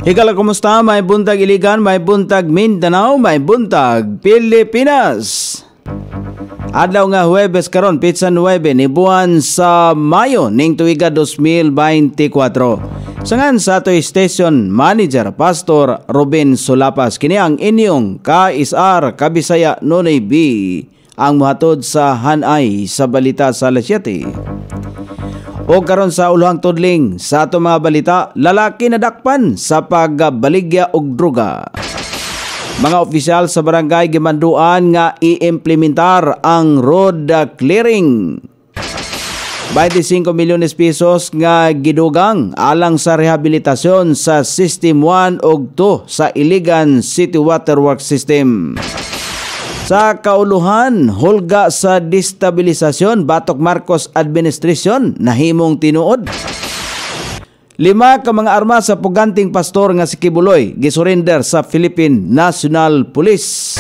Higala, kumusta? May buntag Iligan, may buntag Mindanao, may buntag Pilipinas. Adlaw nga Huwebes karon, Pitsa 9 ni buwan sa Mayo ning tuiga 2024. Sangan sa atoy station manager Pastor Ruben Sulapas, kini ang inyong KSR Kabisaya Nonoy B, ang muhatod sa hanay sa balita sa alas 7. O karon sa uluhang tudling sa ato mga balita, lalaki nadakpan sa pagbaligya og droga. Mga opisyal sa barangay gimanduan nga i-implementar ang road clearing. 25 milyones pesos nga gidugang alang sa rehabilitasyon sa System 1 ug 2 sa Iligan City Water Works System. Sa kauluhan, hulga sa destabilisasyon batok Marcos administration nahimong tinuod. 5 ka mga armas sa puganting pastor nga si Kibuloy gisurrender sa Philippine National Police.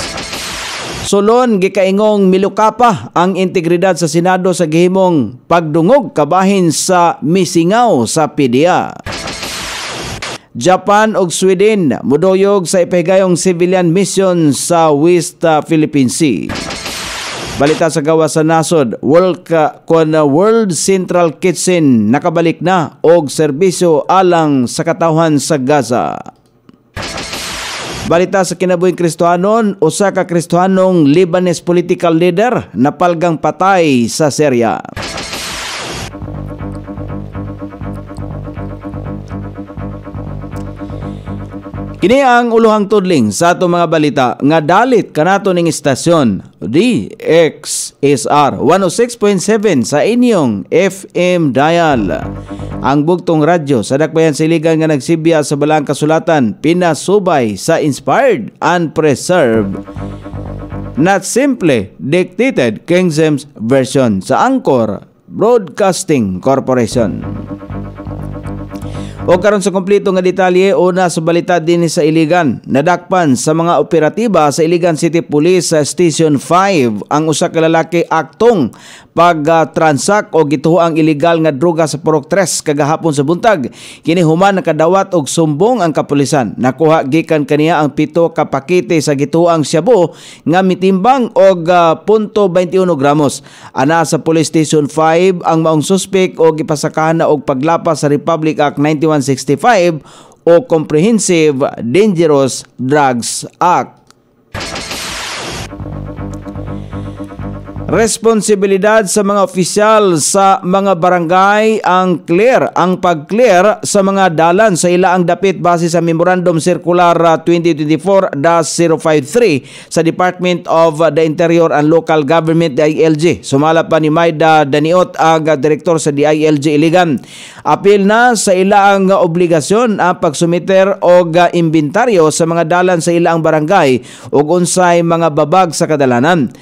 Sulon gikaingong milukapa ang integridad sa Senado sa gihimong pagdungog kabahin sa misingaw sa PDEA. Japan ug Sweden muduyog sa ipahigayong civilian mission sa West Philippine Sea. Balita sa gawas sa nasod, World Central Kitchen nakabalik na og serbisyo alang sa katawhan sa Gaza. Balita sa kinabuhing Kristohanon, usa ka Kristohanong Lebanese political leader napalgang patay sa Syria. Kini ang uluhang tudling sa ato mga balita nga dalit kanato ning istasyon DXSR 106.7 sa inyong FM dial. Ang bugtong radyo sa dakbayan sa Iligan nga nagsibya sa balang kasulatan, pinasubay sa inspired and preserved, not simply dictated King James Version sa Anchor Broadcasting Corporation. O karon sa kompleto nga detalye, una sa balita din sa Iligan, nadakpan sa mga operatiba sa Iligan City Police sa Station 5 ang usa ka lalaki aktong pag-transact o gituoang illegal nga droga sa Purok 3 kagahapon sa buntag. Kini human nakadawat og sumbong ang kapulisan. Nakuha gikan kaniya ang 7 ka pakete sa gituoang shabu nga mitimbang og 0.21 gramos. Ana sa Police Station 5 ang maong suspek o gipasakahan na og paglapas sa Republic Act 9165 o Comprehensive Dangerous Drugs Act. Responsibilidad sa mga opisyal sa mga barangay ang pag-clear sa mga dalan sa ilaang dapit base sa Memorandum Circular 2024-053 sa Department of the Interior and Local Government DILG. Sumala pa ni Maida Daniot, ang direktor sa DILG Iligan. Apil na sa ilaang obligasyon ang pagsumiter og inventaryo sa mga dalan sa ilaang barangay ug unsay mga babag sa kadalanan.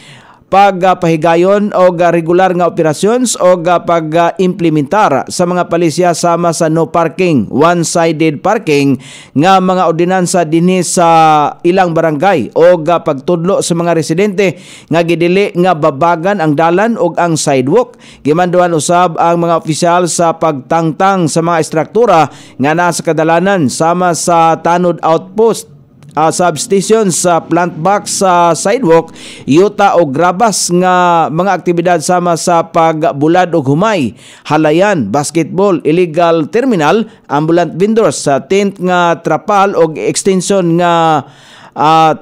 Pagpahigayon o regular nga operations o pag-implementar sa mga palisya sama sa no parking, one-sided parking nga mga ordinansa dinhi sa ilang barangay o pagtudlo sa mga residente nga gidili nga babagan ang dalan o ang sidewalk. Gimanduan usab ang mga opisyal sa pagtangtang sa mga estruktura nga nasa kadalanan sama sa tanod outpost, substation sa plant box sa sidewalk, yuta o grabas nga mga aktibidad sama sa pagbulad o humay, halayan, basketball, illegal terminal, ambulant vendors sa tent nga trapal o extension nga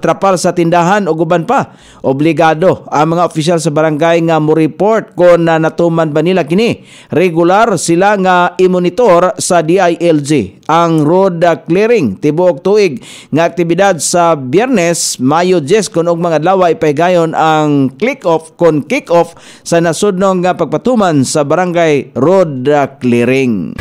trapal sa tindahan o guban pa. Obligado ang mga opisyal sa barangay nga mo-report kung natuman ba nila kini. Regular sila nga i-monitor sa DILG ang road clearing tibuok tuig nga aktibidad sa Biyernes, Mayo 10 kun og mga adlaw ipahigayon ang kick-off sa nasudnong nga pagpatuman sa barangay road clearing.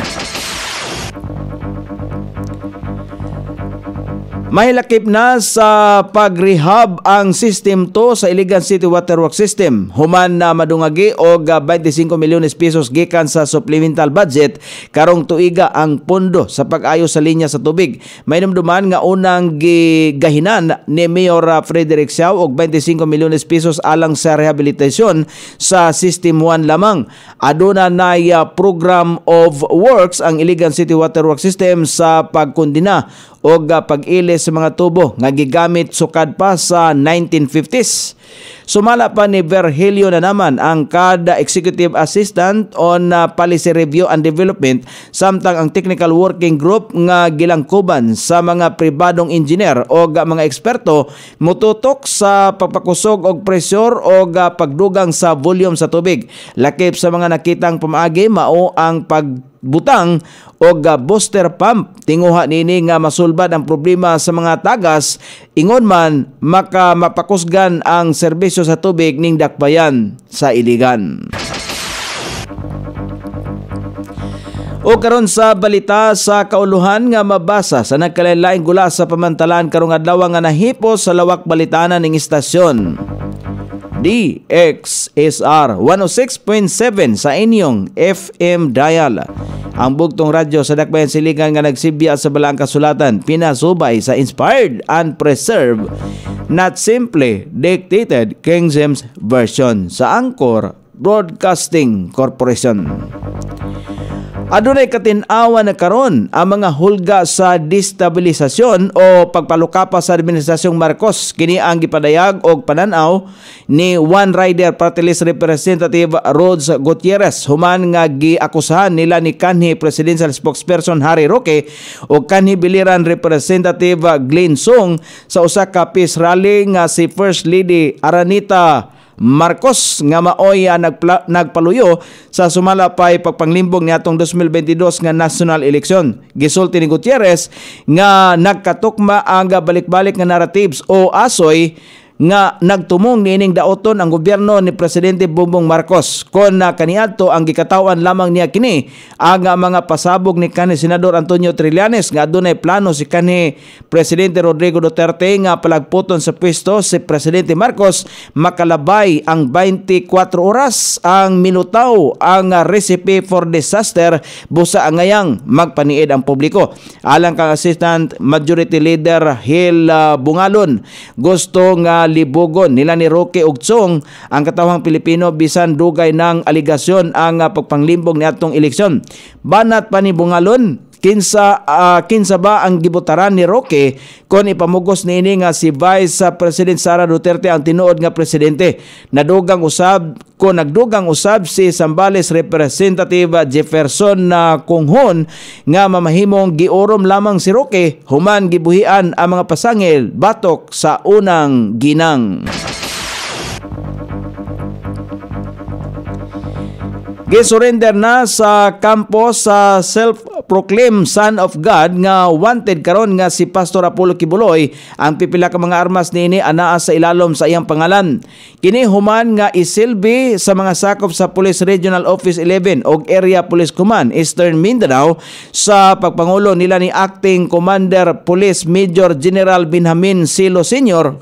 Mahilakip na sa pag-rehab ang System 2 sa Iligan City Waterworks System. Human na madungagi og 25 milyones pesos gikan sa supplemental budget karong tuiga ang pondo sa pag-ayos sa linya sa tubig. May dumduman nga unang gigahinan ni Mayor Frederick Siao og 25 milyones pesos alang sa rehabilitasyon sa System 1 lamang. Aduna na program of works ang Iligan City Waterworks System sa pagkundina o pag-ilis sa mga tubo nga gigamit sukad pa sa 1950s. Sumala pa ni Virgilio na naman ang CAD Executive Assistant on Policy Review and Development samtang ang Technical Working Group nga gilangkuban sa mga pribadong engineer o mga eksperto mututok sa pagpakusog og pressure o pagdugang sa volume sa tubig. Lakip sa mga nakitang pamaagi mao ang pagbutang o booster pump. Tinguha nini nga masulbad ang problema sa mga tagas ingon man mapakusgan ang serbisyo sa tubig ning dakbayan sa Iligan. O karon sa balita sa kauluhan nga mabasa sa nagkalain-laing gula sa pamantalaan karong adlaw nga nahipos sa lawak balitanan ning istasyon. DXSR 106.7 sa inyong FM dial. Ang bugtong radyo sa dakbayan siligan nga nagsibya sa balaang kasulatan, pinasubay sa inspired and preserved, not simply dictated King James Version sa Anchor Broadcasting Corporation. Adunay katin-awa na karon ang mga hulga sa destabilisasyon o pagpalukapa sa administrasyong Marcos. Kini ang gipadayag og pananaw ni One Rider Party List Representative Rhodes Gutierrez human nga giakusahan nila ni kanhi Presidential Spokesperson Harry Roque o kanhi biliran Representative Glenn Song sa usa ka peace rally nga si First Lady Aranita Marcos nga maoy nagpaluyo sa sumalapay pagpanglimbong niadtong 2022 nga national election. Gisulti ni Gutierrez nga nagkatukma ang balik-balik nga narratives o asoy nga nagtumong niining daoton ang gobyerno ni Presidente Bongbong Marcos kon kaniadto ang gikatawan lamang niya kini ang mga pasabog ni kanhi Senador Antonio Trillanes nga adunay plano si kanhi Presidente Rodrigo Duterte nga palagputon sa pwesto si Presidente Marcos makalabay ang 24 oras ang minutaw ang recipe for disaster busa angayang magpaniid ang publiko. Alang kang Assistant Majority Leader Hil Bungalon, gusto nga libugon nila ni Roque ug Song ang katawhang Pilipino bisan dugay ng aligasyon ang pagpanglimbong niadtong eleksyon. Banat pa ni Bungalon kinsa ba ang gibutaran ni Roque kon ipamugos niini nga si Vice President Sara Duterte ang tinuod nga presidente. Nagdugang usab si Zambales Representative Jefferson Kunghon nga mamahimong giurom lamang si Roque human gibuhian ang mga pasangil batok sa unang ginang. Gisurrender na sa kampo sa self-proclaimed Son of God nga wanted karon nga si Pastor Apollo Kibuloy. Ang pipila ka mga armas niini anaa sa ilalom sa iyang pangalan. Kini human nga isilbi sa mga sakop sa Police Regional Office 11 ug Area Police Command Eastern Mindanao sa pagpangulo nila ni Acting Commander Police Major General Benjamin Silo Sr.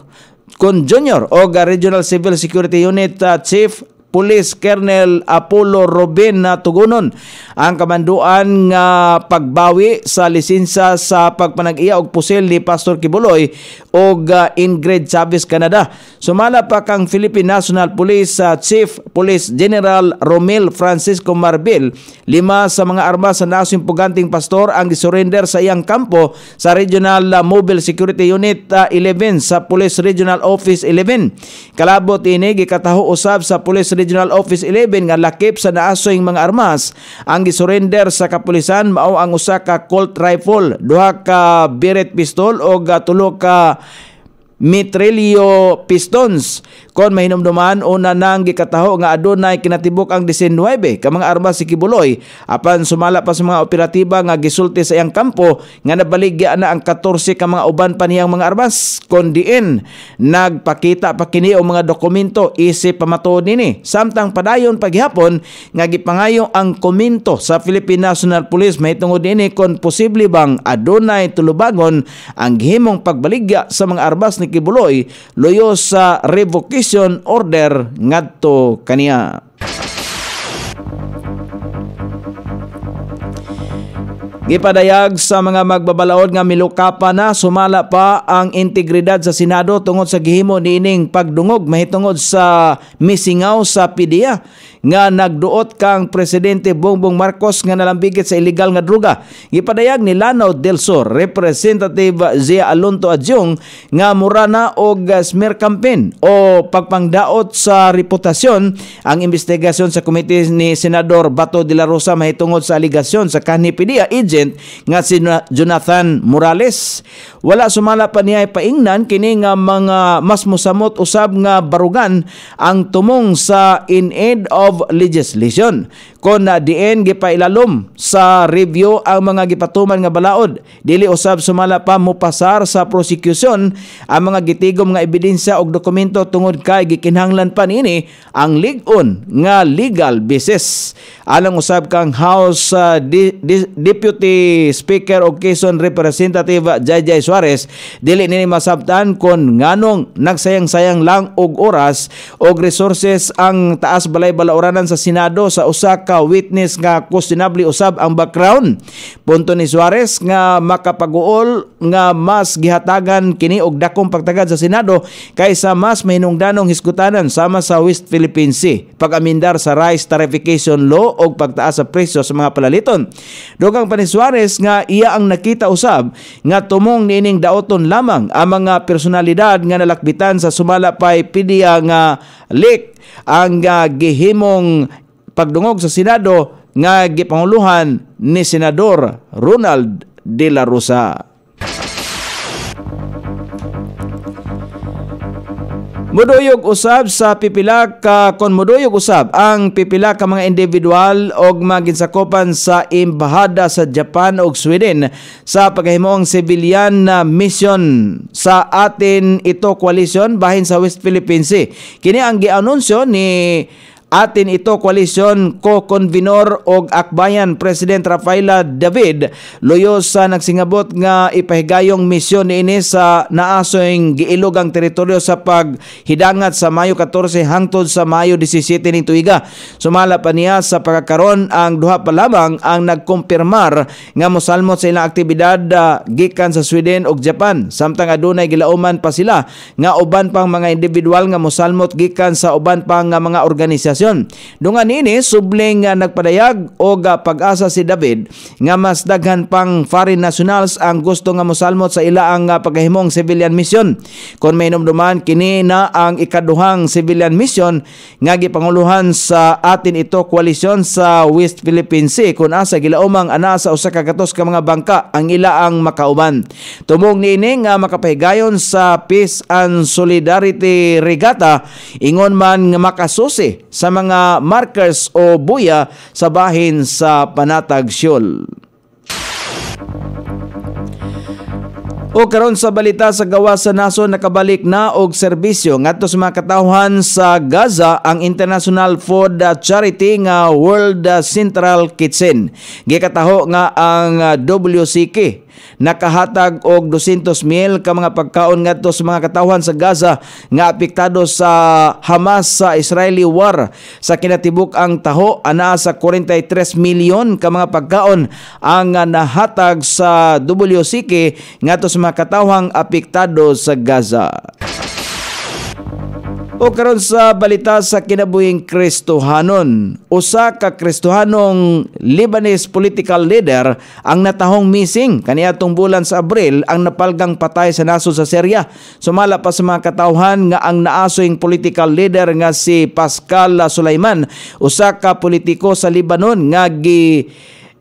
Con Jr. o Regional Civil Security Unit Chief Police Colonel Apollo Robin Tugunon ang kamanduan nga pagbawi sa lisensya sa pagpanag-iya og pusil ni Pastor Kibuloy og Ingrid Chavez Canada. Sumala pa kang Philippine National Police Chief Police General Romel Francisco Marbil. 5 sa mga armas sa nasong puganting pastor ang gisurrender sa iyang kampo sa Regional Mobile Security Unit 11 sa Police Regional Office 11. Kalabot ini gikataho usab sa Police Regional Office 11 nga lakip sa naasoy mga armas ang gisurrender sa kapulisan mao ang usa ka Colt rifle, 2 ka Barrett pistol o 3 ka Mitrilio Pistons. Kon mahinumduman una nang gikataho nga adunay kinatibuk ang 19 ka mga armas si Kibuloy apan sumala pa sa mga operatiba nga gisulti sa iyang kampo nga nabaligya na ang 14 ka mga uban pa niyang mga armas kon diin nagpakita pa kini og mga dokumento isip pamatuod nini samtang padayon paghapon nga gipangayo ang komento sa Philippine National Police mahitungod nini kon posible bang adunay tulubagon ang gihimong pagbaligya sa mga armas ni Kibuloy luyo sa revocation order ngadto kaniya. Gipadayag sa mga magbabalaod nga milukapa na sumala pa ang integridad sa Senado tungod sa gihimo niining pagdungog mahitungod sa misingaw sa PDEA nga nagduot kang Presidente Bongbong Marcos nga nalambigit sa illegal nga droga. Gipadayag ni Lanao del Sur Representative Zia Alonto Adjong nga mura na og smear campaign o pagpangdaot sa reputasyon ang investigasyon sa komite ni Senador Bato de la Rosa mahitungod sa aligasyon sa kanhi PDEA agent nga si Jonathan Morales. Wala sumala pa niya paingnan kini nga mga mas musamot usab nga barugan ang tumong sa in aid of legislation. Kon na diin gipailalom sa review ang mga gipatuman nga balaod, dili usab sumala pa mopasar sa prosecution ang mga gitigom nga ebidensya og dokumento tungod kay gikinahanglan pa nini ang lig-on nga legal basis. Alang usab kang House Deputy Speaker og Quezon Representative Jayjay Suarez, dili nini masabtan kon nganong nagsayang-sayang lang og oras og resources ang taas balay-balaoranan sa Senado sa usa ka witness nga questionably usab ang background. Punto ni Suarez nga makapag-uol nga mas gihatagan kini og dakong pagtagad sa Senado kaysa mas mahinungdanong hiskutanan sama sa West Philippine Sea, pag-amindar sa rice tarification law og pagtaas sa presyo sa mga palaliton. Dugang pa ni Suarez nga iya ang nakita usab nga tumong niining daoton lamang ang mga personalidad nga nalakbitan sa sumala pay PDEA nga leak ang gihimong pagdungog sa Senado nga gipanguluhan ni Senador Ronald de la Rosa. Muduyog usab sa pipila ka kon muduyog usab ang pipila ka mga individual og maginsakopan sa embahada sa Japan ug Sweden sa paghimong civilian mission sa atin ito coalition bahin sa West Philippine Sea. Kini ang gianunsyo ni atin ito koalisyon co-convenor og akbayan President Rafaela David luyo sa nagsingabot nga ipahigayong misyon niini sa naasoing giilog ang teritoryo sa paghidangat sa Mayo 14 hangtod sa Mayo 17 ning tuiga. Sumala pa niya sa pagkakaron ang duha pa lamang ang nagkumpirmar nga mosalmot sa ilang aktibidad gikan sa Sweden ug Japan samtang adunay gilauman pa sila nga uban pang mga individual nga mosalmot gikan sa uban pang nga mga organisasyon. Dungan ini subling nagpadayag og pag-asa si David nga mas daghan pang foreign nationals ang gusto nga mosalmot sa ilaang paghimong civilian mission. Kon may hinumduman kini na ang ikaduhang civilian mission nga gipanguluhan sa atin ito koalisyon sa West Philippine Sea kun asa gilaumang ana sa usa ka gatos ka mga bangka ang ilaang makauban. Tumong niini nga makapahigayon sa Peace and Solidarity Regatta ingon man nga makasusi sa mga markers o buya sa bahin sa Panatag Siol. O karon sa balita sa gawas sa nason nakabalik na og serbisyo ngadto sa mga katawhan sa Gaza ang International Food Charity nga World Central Kitchen. Gikataho nga ang WCK nakahatag og 200,000 ka mga pagkaon ngadto sa mga katawhan sa Gaza nga apektado sa Hamas sa Israeli war. Sa kinatibuk ang taho ana sa 43 milyon ka mga pagkaon ang nahatag sa WCK ngadto sa mga katawhang apektado sa Gaza. O karon sa balita sa kinabuhing Kristohanon, usa ka Kristohanong Lebanese political leader ang natahong missing kaniadtong bulan sa Abril ang napalgang patay sa nasod sa Syria. Sumala pa sa mga katawhan nga ang naasoing political leader nga si Pascal Sulaiman, usa ka politiko sa Lebanon nga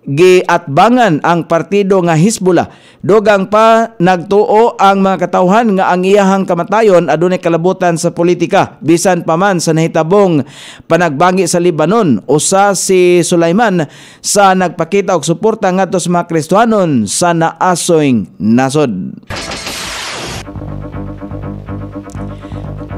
giatbangan ang partido nga Hezbollah. Dugang pa nagtuo ang mga katawhan nga ang iyahang kamatayon adunay kalabutan sa politika bisan pa man sa nahitabong panagbangi sa Lebanon. Usa si Sulaiman sa nagpakita og suporta ngadto sa mga Kristiyanon sa naasoyng nasod.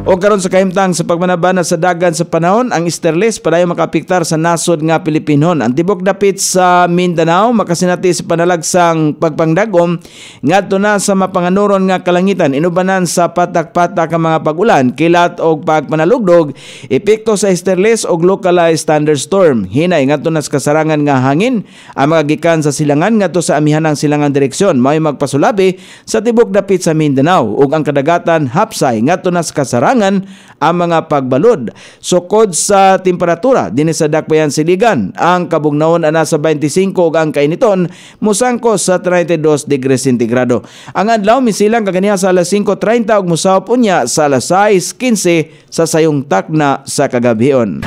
O karon sa kahimtang sa pagmanabana sa dagan sa panahon, ang Easterlies padayon makapiktar sa nasod nga Pilipinon. Ang tibok dapit sa Mindanao makasinati sa panalagsang pagpangdagom ngadto na sa mapanganuron nga kalangitan inubanan sa patak-patak ang mga pag-ulan, kilat og pagpanalugdog, epekto sa Easterlies og localized thunderstorm. Hinay ngadto na sa kasarangan nga hangin ang mga gikan sa silangan ngadto sa amihanang silangan direksyon may magpasulabi sa tibok dapit sa Mindanao ug ang kadagatan hapsay ngadto na sa kasarangan ang mga pagbalod. Sukod sa temperatura dinhi sa Dakbayan Siligan, ang kabugnaon ana sa 25 ug ang kainiton musangko sa 32 degrees sentigrado. Ang adlaw misilang kaganiya sa alas 5:30 ug musawop unya sa alas 6:15 sa sayong takna sa kagabhion.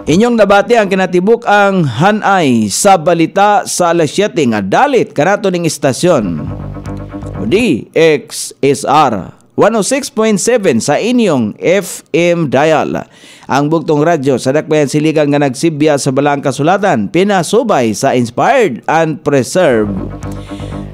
Inyong nabati ang kinatibuk ang hanay sa balita sa alas 7 nga dalit kanato ning istasyon. DXSR 106.7 sa inyong FM dial. Ang bugtong radyo sa Dakbayan Siligan nga nagsibya sa balang kasulatan, pinasubay sa inspired and preserved,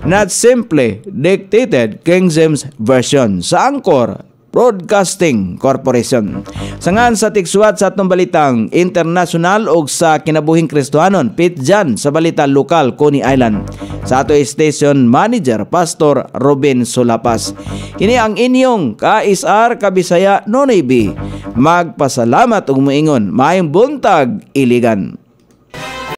not simply dictated King James Version sa Angkor Broadcasting Corporation. Sangan sa tigsuwat sa atong balitang international o sa kinabuhing Kristohanon, pitjan sa balita lokal, Coney Island. Sa ato station manager, Pastor Ruben Solapas. Kini ang inyong ka-ISR Kabisaya Nonoy B. Magpasalamat ug moingon, maayong buntag, Iligan.